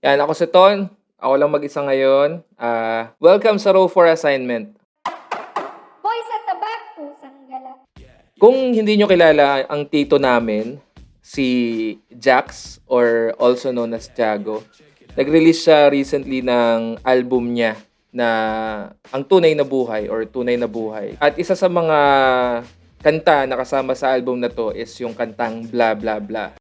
Yan, ako si Ton. Ako lang mag-isa ngayon. Welcome sa Row for Assignment. Boy sa tabak, pusang gala. Kung hindi nyo kilala ang tito namin, si Jax or also known as Tiago, nag-release siya recently ng album niya na Ang Tunay na Buhay or Tunay na Buhay. At isa sa mga kanta na kasama sa album na to is yung kantang Bla Bla Bla.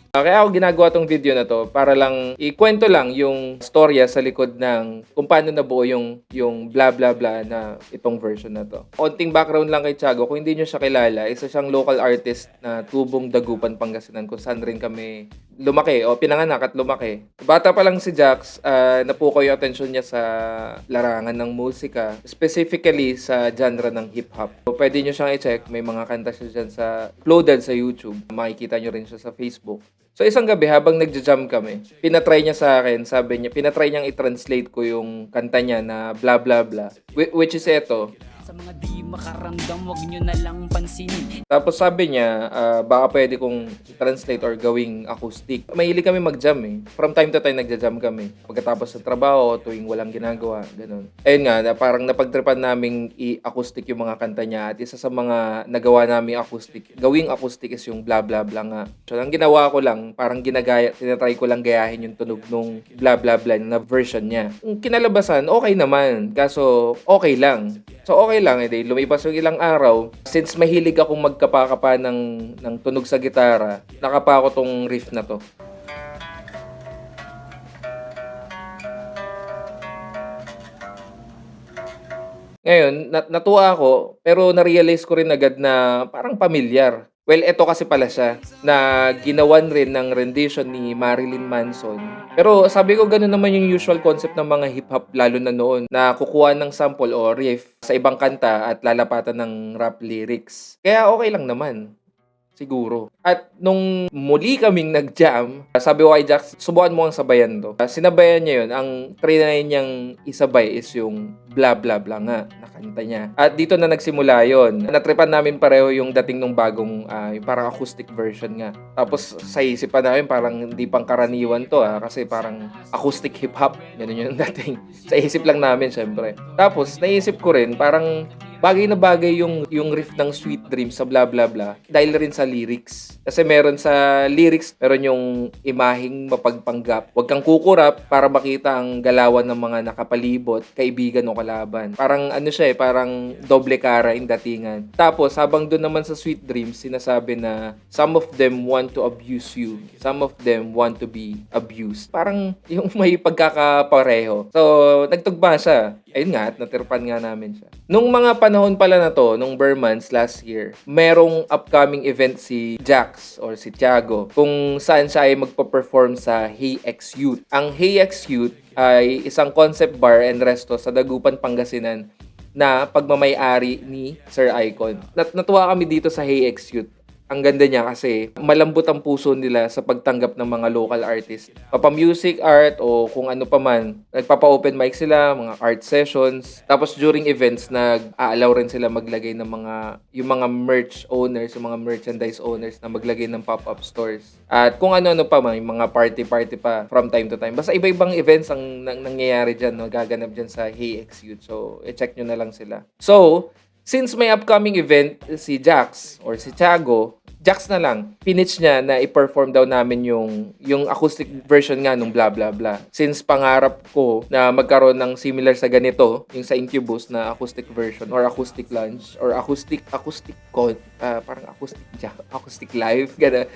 Kaya ako ginagawa tong video na to para lang ikwento lang yung storya sa likod ng kung paano nabuo yung bla bla bla na itong version na to. Konting background lang kay Tiago, kung hindi nyo siya kilala, isa siyang local artist na tubong Dagupan, Pangasinan, kung saan rin kami lumaki o pinanganak at lumaki. Bata pa lang si Jax, napukaw yung atensyon niya sa larangan ng musika, specifically sa genre ng hip-hop. So, pwede nyo siyang i-check, may mga kanta siya dyan sa uploaded sa YouTube. Makikita nyo rin siya sa Facebook. So isang gabi habang nagja-jam kami, pinatry niya sa akin, sabi niya, pinatry niyang i-translate ko yung kanta niya na bla bla bla, which is eto. Sa mga di makaramdam, wag nyo na lang pansinin. Tapos sabi niya, baka pwede kong translate or gawing acoustic. Mahilig kami mag-jam eh. From time to time nagja-jam kami. Pagkatapos ng trabaho, tuwing walang ginagawa, ganun. Ayun nga, parang napagtripan naming i-acoustic yung mga kanta niya. At isa sa mga nagawa namin gawing acoustic is yung bla bla bla nga. So, ang ginawa ko lang, parang tinatry ko lang gayahin yung tunog nung bla bla bla na version niya. Yung kinalabasan, okay naman. Kaso, okay lang. So, okay lang. Lumipas yung ilang araw. Since mahilig akong magkapakapa ng tunog sa gitara, nakapa ko tong riff na to. Ngayon, natuwa ako, pero na-realize ko rin agad na parang pamilyar. Well, eto kasi pala siya, na ginawan rin ng rendition ni Marilyn Manson. Pero sabi ko, ganun naman yung usual concept ng mga hip-hop lalo na noon, na kukuha ng sample o riff sa ibang kanta at lalapatan ng rap lyrics. Kaya okay lang naman. Siguro. At nung muli kaming nag-jam, sabi ko kay Jax, subukan mo ang sabayan to. Sinabayan niya yun. Ang trinay niyang isabay is yung bla bla bla nga na kanta niya. At dito na nagsimula yon. Natripan namin pareho yung dating nung bagong yung parang acoustic version nga. Tapos sa isipan namin parang hindi pang karaniwan to kasi parang acoustic hip-hop. Ganun yung dating. Sa isip lang namin syempre. Tapos naisip ko rin parang bagay na bagay yung riff ng Sweet Dreams sa bla bla bla dahil rin sa lyrics. Kasi meron sa lyrics, meron yung imaheng mapagpanggap. Huwag kang kukurap para makita ang galawan ng mga nakapalibot, kaibigan o kalaban. Parang ano siya parang doble kara in datingan. Tapos habang doon naman sa Sweet Dreams, sinasabi na some of them want to abuse you. Some of them want to be abused. Parang yung may pagkakapareho. So, nagtugma siya. Ayun nga, at natirpan nga namin siya. Nung mga panahon pala na to, nung Burmans last year, merong upcoming event si Jax or si Tiago kung saan siya ay magpa-perform sa Hey X Youth. Ang Hey X Youth ay isang concept bar and resto sa Dagupan, Pangasinan na pagmamay-ari ni Sir Icon. Natuwa kami dito sa Hey X Youth. Ang ganda niya kasi malambot ang puso nila sa pagtanggap ng mga local artists. Papa-music, art, o kung ano pa man. Nagpapa-open mic sila, mga art sessions. Tapos during events, nag-aalaw rin sila maglagay ng yung mga merch owners, yung mga merchandise owners na maglagay ng pop-up stores. At kung ano-ano pa man, yung mga party-party pa from time to time. Basta iba-ibang events ang nangyayari dyan, gaganap dyan sa Hey X Youth. So, i-check nyo na lang sila. So, since may upcoming event si Jax or si Tiago, Jax na lang, pinitch niya na i-perform daw namin yung acoustic version nga nung bla bla bla. Since pangarap ko na magkaroon ng similar sa ganito, yung sa Incubus na acoustic version or acoustic lounge or acoustic parang acoustic live, gana.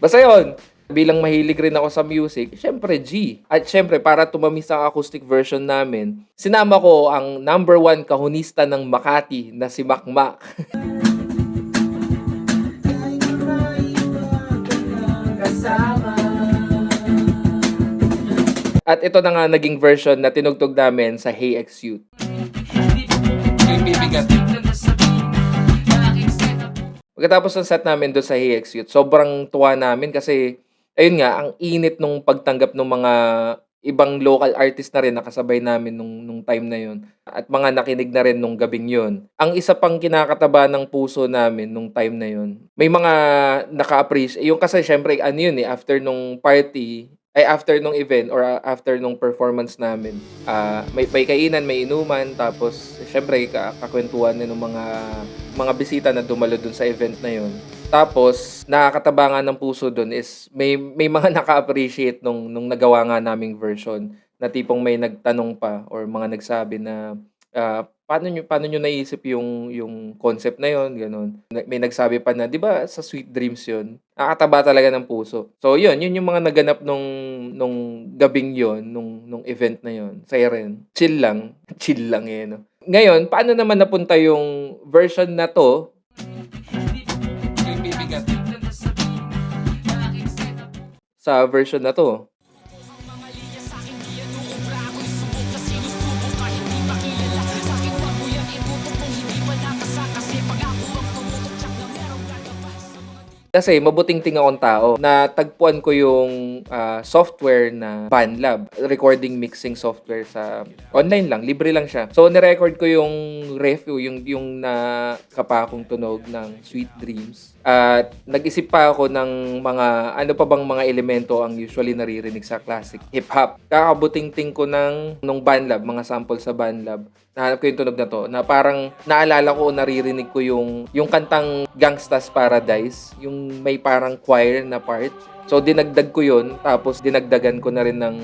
Basta yun, bilang mahilig rin ako sa music, syempre G. At syempre, para tumamis ang acoustic version namin, sinama ko ang number 1 kahunista ng Makati na si Makmak. At ito na nga naging version na tinugtog namin sa Hey X Youth. Yung bibigat. Pagkatapos ng set namin doon sa Hey X Youth, sobrang tuwa namin kasi ayun nga, ang init nung pagtanggap ng mga ibang local artist na rin nakasabay namin nung time na yun at mga nakinig na rin nung gabing yun. Ang isa pang kinakataba ng puso namin nung time na yun, may mga naka-appreciate yung kasi siyempre ano yun, after nung party ay after nung event or after nung performance namin, may kainan, may inuman, tapos siyempre kakwentuhan din ng mga bisita na dumalo dun sa event na yun. Tapos nakakataba nga ng puso dun is may mga naka-appreciate nung nagawa nga naming version na tipong may nagtanong pa or mga nagsabi na, paano niyo naisip yung concept na yun, gano'n. May nagsabi pa na, "'Di ba sa Sweet Dreams yun?" Nakakataba talaga ng puso. So yun yung mga naganap nung gabing yun, nung event na yun, saya rin. Chill lang, chill lang, eh, 'no. Ngayon, paano naman napunta yung version na 'to sa version na 'to? Kasi mabuting-ting akong tao. Natagpuan ko yung, software na BandLab, recording mixing software sa online lang, libre lang siya. So, ni-record ko yung yung nakapakong tunog ng Sweet Dreams. At nag-isip pa ako ng mga ano pa bang mga elemento ang usually naririnig sa classic hip-hop. Kakabuting-ting ko nung BandLab, mga sample sa BandLab. Nahanap ko yung tunog na 'to, na parang naalala ko o naririnig ko yung kantang Gangsta's Paradise, yung may parang choir na part. So dinagdag ko yun, tapos dinagdagan ko na rin ng,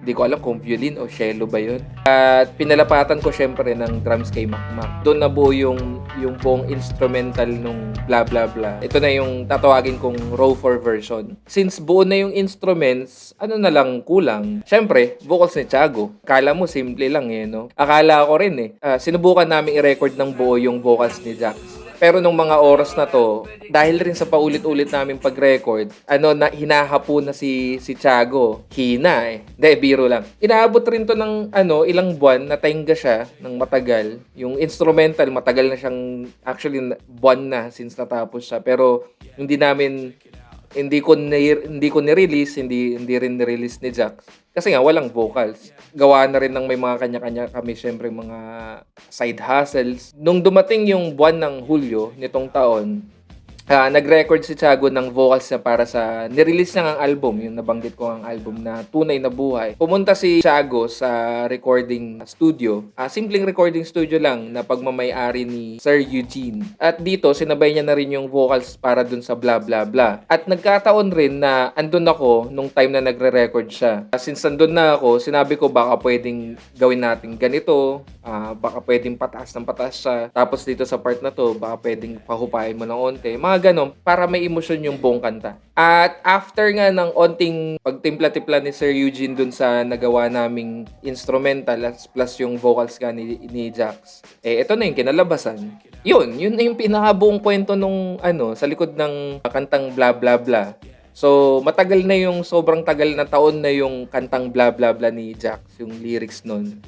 di ko alam kung violin o cello ba yun. At pinalapatan ko syempre ng drums kay Makmak. Doon nabuo yung buong instrumental nung blah blah blah. Ito na yung tatawagin kong raw 4 version. Since buo na yung instruments, ano na lang kulang? Syempre, vocals ni Tiago. Akala mo simple lang, eh, no? Akala ko rin, eh. Sinubukan namin i-record ng buo yung vocals ni Jax. Pero nung mga oras na to, dahil rin sa paulit-ulit namin pag-record, na hinahapo na si Tiago. Hina, eh. Hindi, biro lang. Inaabot rin to ng ilang buwan, nataingga siya ng matagal. Yung instrumental, matagal na siyang, actually, buwan na since natapos siya. Pero hindi ko ni-release, hindi rin ni-release ni Jax. Kasi nga, walang vocals. Gawa na rin ng may mga kanya-kanya kami, syempre, mga side hustles. Nung dumating yung buwan ng Hulyo nitong taon, nag-record si Tiago ng vocals niya para sa nirelease niya ng album, yung nabanggit ko ang album na Tunay na Buhay. Pumunta si Tiago sa recording studio. Simpleng recording studio lang na pagmamay-ari ni Sir Eugene. At dito, sinabay niya na rin yung vocals para dun sa blah blah blah. At nagkataon rin na andun ako nung time na nagre-record siya. Since andun na ako, sinabi ko baka pwedeng gawin natin ganito, baka pwedeng pataas ng pataas siya. Tapos dito sa part na to, baka pwedeng pahupain mo ng onte. Mga ganon, para may emosyon yung buong kanta. At after nga ng onting pagtimpla-tipla ni Sir Eugene dun sa nagawa naming instrumental plus yung vocals nga ni Jax, ito na yung kinalabasan. Yun na yung pinakabuong kwento nung sa likod ng kantang blah blah blah. So, matagal na yung sobrang tagal na taon na yung kantang blah blah blah ni Jax, yung lyrics nun.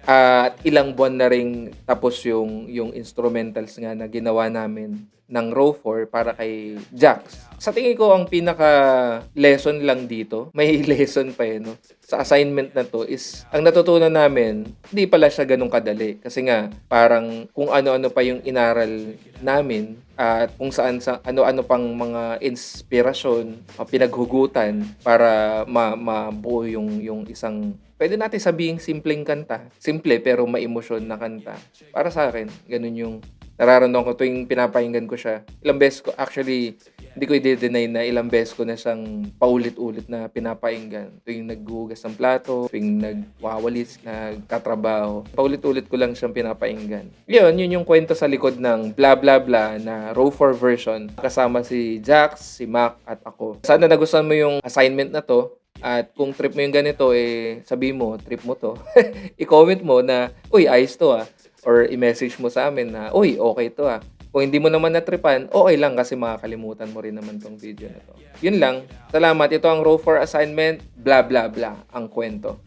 At ilang buwan na ring tapos yung instrumentals nga na ginawa namin ng Raw 4 para kay Jax. Sa tingin ko, ang pinaka-lesson lang dito, may lesson pa no? Sa assignment na to is, ang natutunan namin, hindi pala siya ganun kadali. Kasi nga, parang kung ano-ano pa yung inaral namin at kung saan sa ano-ano pang mga inspirasyon, pinaghugutan para mabuo yung isang, pwede natin sabihing simpleng kanta. Simple pero maemosyon na kanta. Para sa akin, ganun yung nararamdaman ko tuwing pinapakinggan ko siya. Ilang beses ko, actually, hindi ko i-deny na ilang beses ko na siyang paulit-ulit na pinapakinggan. Tuwing naghuhugas ng plato, tuwing nagwawalis, nagtatrabaho. Paulit-ulit ko lang siyang pinapakinggan. Yun yung kwento sa likod ng blah blah blah na Raw 4 version. Kasama si Jax, si Mac, at ako. Sana nagustuhan mo yung assignment na to. At kung trip mo yung ganito, sabi mo, trip mo to. I-comment mo na, uy, ayos to Or i-message mo sa amin na, uy, okay to Kung hindi mo naman natripan, okay lang kasi makakalimutan mo rin naman tong video na to. Yun lang. Salamat. Ito ang Raw 4 assignment. Blah, blah, blah. Ang kwento.